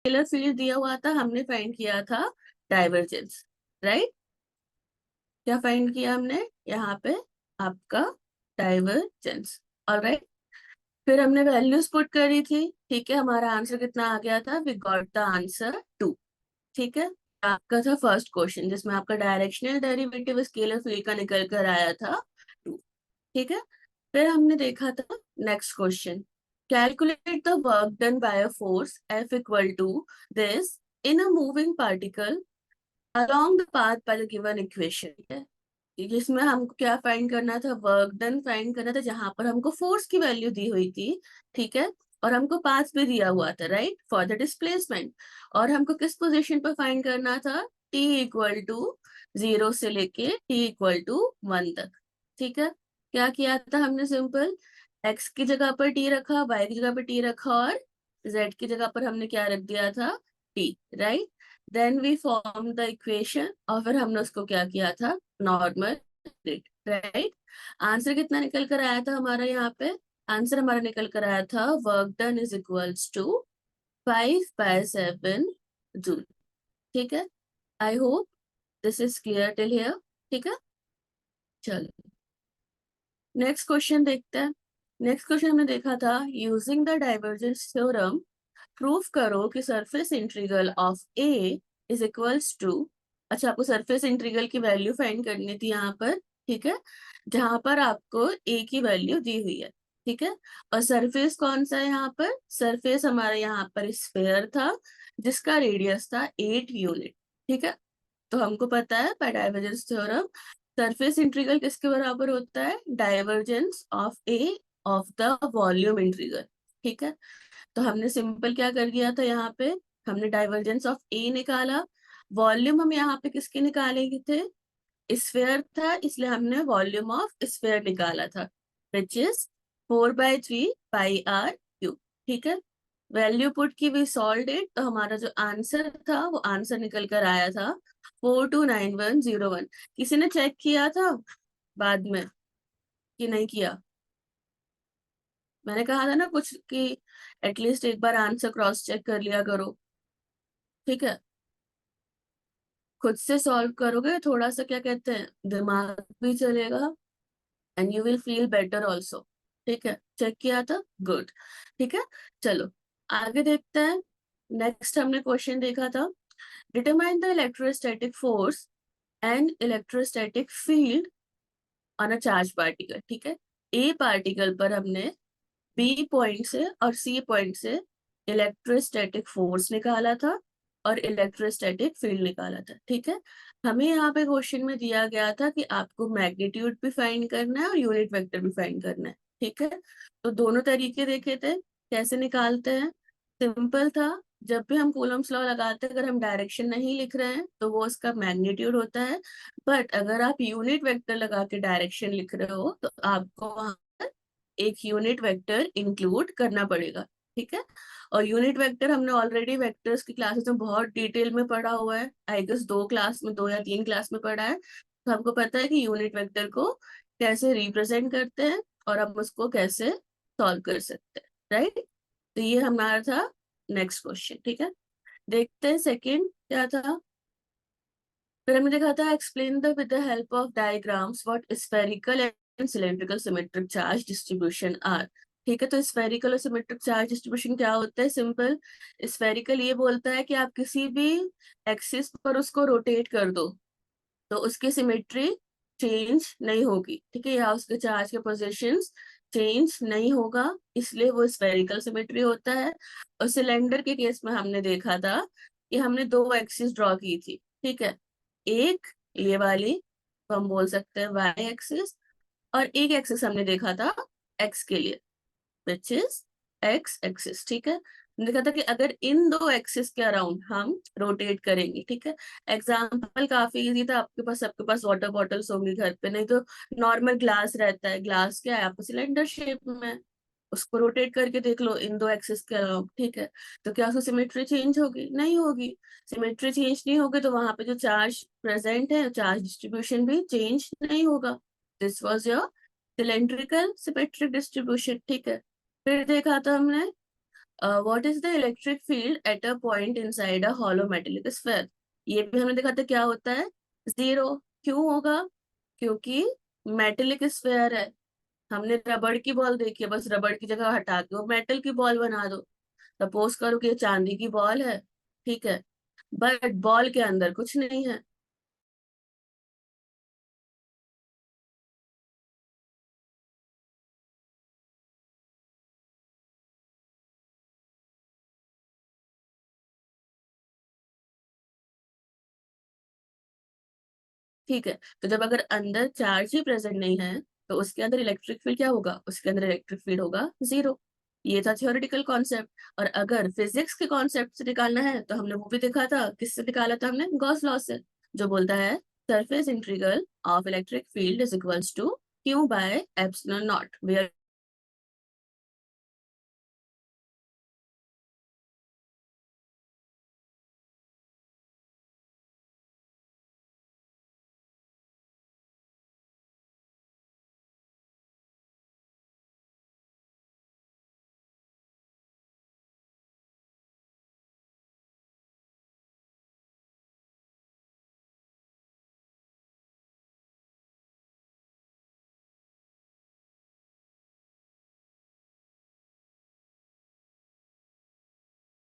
Scalar field दिया हुआ था, हमने फाइंड किया था डाइवर्जेंस, राइट। क्या फाइंड किया हमने यहाँ पे? आपका डाइवर्जेंस, ऑलराइट। फिर हमने वैल्यूज पुट करी थी, ठीक है। हमारा आंसर कितना आ गया था? वी गॉट द आंसर 2, ठीक है। आपका था फर्स्ट क्वेश्चन जिसमें आपका डायरेक्शनल डेरिवेटिव स्केलर फील्ड का निकल कर आया था 2, ठीक है। फिर हमने देखा था next question, calculate the work done by a force F equal to this in a moving particle along the path by the given equation. जिसमें हमको क्या फाइंड करना था? वर्क डन फाइंड करना था, जहां पर हमको फोर्स की वैल्यू दी हुई थी, ठीक है। और हमको पाथ भी दिया हुआ था, राइट, फॉर द डिस्प्लेसमेंट। और हमको किस पोजीशन पर फाइंड करना था? t इक्वल टू 0 से लेके t इक्वल टू 1 तक, ठीक है। क्या किया था हमने? सिंपल, x की जगह पर t रखा, y की जगह पर t रखा, और z की जगह पर हमने क्या रख दिया था? t, right. Then we form the equation, और फिर हमने उसको क्या किया था? Normal, right. आंसर कितना निकल कर आया था हमारा? यहाँ पे आंसर हमारा निकल कर आया था work done is equals to 5/7 joule, ठीक है। I hope this is clear till here, ठीक है। चलो नेक्स्ट क्वेश्चन देखते हैं। नेक्स्ट क्वेश्चन हमने देखा था, using the divergence theorem proof करो कि surface integral of A is equals to. अच्छा, आपको सरफेस इंटीग्रल की वैल्यू फाइंड करनी थी यहाँ पर, ठीक है, जहां पर आपको ए की वैल्यू दी हुई है, ठीक है। और सरफेस कौन सा है यहाँ पर? सरफेस हमारे यहाँ पर स्फेयर था, जिसका रेडियस था 8 यूनिट, ठीक है। तो हमको पता है by divergence theorem surface integral किसके बराबर होता है? Divergence of A of the volume integral, ठीक है। तो हमने सिंपल क्या कर दिया था यहाँ पे? हमने डाइवर्जेंस ऑफ ए निकाला। वॉल्यूम हम यहाँ पे किसके निकालेंगे थे? स्फेयर था, इसलिए हमने वॉल्यूम ऑफ स्फेयर निकाला था, विच इज 4/3 πr क्यूब, ठीक है। वैल्यू पुट की, वी सॉल्व इट, तो हमारा जो आंसर था वो आंसर निकल कर आया था 429101। किसी ने चेक किया था बाद में कि नहीं किया? मैंने कहा था ना कुछ कि एटलीस्ट एक बार आंसर क्रॉस चेक कर लिया करो, ठीक है। खुद से सॉल्व करोगे थोड़ा सा, क्या कहते हैं, दिमाग भी चलेगा and you will feel better also, ठीक है। चेक किया था, गुड, ठीक है। चलो आगे देखते हैं। नेक्स्ट हमने क्वेश्चन देखा था, determine the electrostatic force and electrostatic field on a charge particle, ठीक है। ए पार्टिकल पर हमने बी पॉइंट से और सी पॉइंट से इलेक्ट्रोस्टैटिक फोर्स निकाला था और इलेक्ट्रोस्टैटिक फील्ड निकाला था, ठीक है। हमें यहाँ पे क्वेश्चन में दिया गया था कि आपको मैग्नीट्यूड भी फाइंड करना है और यूनिट वेक्टर भी फाइंड करना है, ठीक है। तो दोनों तरीके देखे थे, कैसे निकालते हैं? सिंपल था, जब भी हम कूलम्स लॉ लगाते हैं, अगर हम डायरेक्शन नहीं लिख रहे हैं तो वो उसका मैग्नीट्यूड होता है। बट अगर आप यूनिट वेक्टर लगा के डायरेक्शन लिख रहे हो तो आपको वहां एक यूनिट वेक्टर इंक्लूड करना पड़ेगा, ठीक है। और यूनिट वेक्टर हमने ऑलरेडी वेक्टर्स की क्लासेस में बहुत डिटेल में पढ़ा हुआ है, आई गेस 2 क्लास में, 2 या 3 क्लास में पढ़ा है। तो हमको पता है कि यूनिट वेक्टर को कैसे रिप्रेजेंट करते हैं और हम उसको कैसे सॉल्व कर सकते हैं, राइट। तो ये हमारा था नेक्स्ट क्वेश्चन, ठीक है। देखते हैं सेकेंड क्या था। फिर हमने देखा था, explain the with the help of diagrams what spherical and cylindrical symmetric charge distribution are, ठीक है। तो स्फेरिकल और सिमेट्रिक चार्ज डिस्ट्रीब्यूशन क्या होता है? सिंपल, स्फेरिकल ये बोलता है कि आप किसी भी एक्सिस पर उसको रोटेट कर दो तो उसकी सिमेट्री चेंज नहीं होगी, ठीक है, या उसके चार्ज के पोजीशंस चेंज नहीं होगा, इसलिए वो स्फेरिकल सिमेट्री होता है। और सिलेंडर के केस में हमने देखा था कि हमने 2 एक्सिस ड्रॉ की थी, ठीक है। एक ये वाली, तो हम बोल सकते हैं वाई एक्सिस, और एक एक्सिस हमने देखा था एक्स के लिए, विच इज एक्स एक्सिस, ठीक है। हमने देखा था कि अगर इन 2 एक्सिस के अराउंड हम रोटेट करेंगे, ठीक है। एग्जाम्पल काफी इजी था, आपके पास, सबके पास वाटर बॉटल्स होंगी घर पे, नहीं तो नॉर्मल ग्लास रहता है, ग्लास क्या है आपको सिलेंडर शेप में, उसको रोटेट करके देख लो इन 2 एक्सिस के अराउंड, ठीक है। तो क्या उसकी सिमेट्री चेंज होगी? नहीं होगी। सिमेट्री चेंज नहीं होगी तो वहां पे जो चार्ज प्रेजेंट है, चार्ज डिस्ट्रीब्यूशन भी चेंज नहीं होगा। This was your cylindrical symmetric distribution, ठीक है। फिर देखा था हमने what is the electric field at a point inside a hollow metallic sphere. ये भी हमने देखा था क्या होता है, जीरो। क्यों होगा? क्योंकि मेटेलिक स्फीयर है। हमने रबड़ की बॉल देखी है, बस रबड़ की जगह हटा के वो मेटल की बॉल बना दो। सपोज करो कि ये चांदी की बॉल है, ठीक है, बट बॉल के अंदर कुछ नहीं है। ठीक है, तो जब अगर अंदर चार्ज ही प्रेजेंट नहीं है तो उसके अंदर इलेक्ट्रिक फील्ड क्या होगा? उसके अंदर इलेक्ट्रिक फील्ड होगा जीरो। ये था थियोरेटिकल कॉन्सेप्ट। और अगर फिजिक्स के कॉन्सेप्ट से निकालना है तो हमने वो भी देखा था, किससे निकाला था हमने? गॉस लॉ से, जो बोलता है surface integral of electric field is equals to q by epsilon naught, where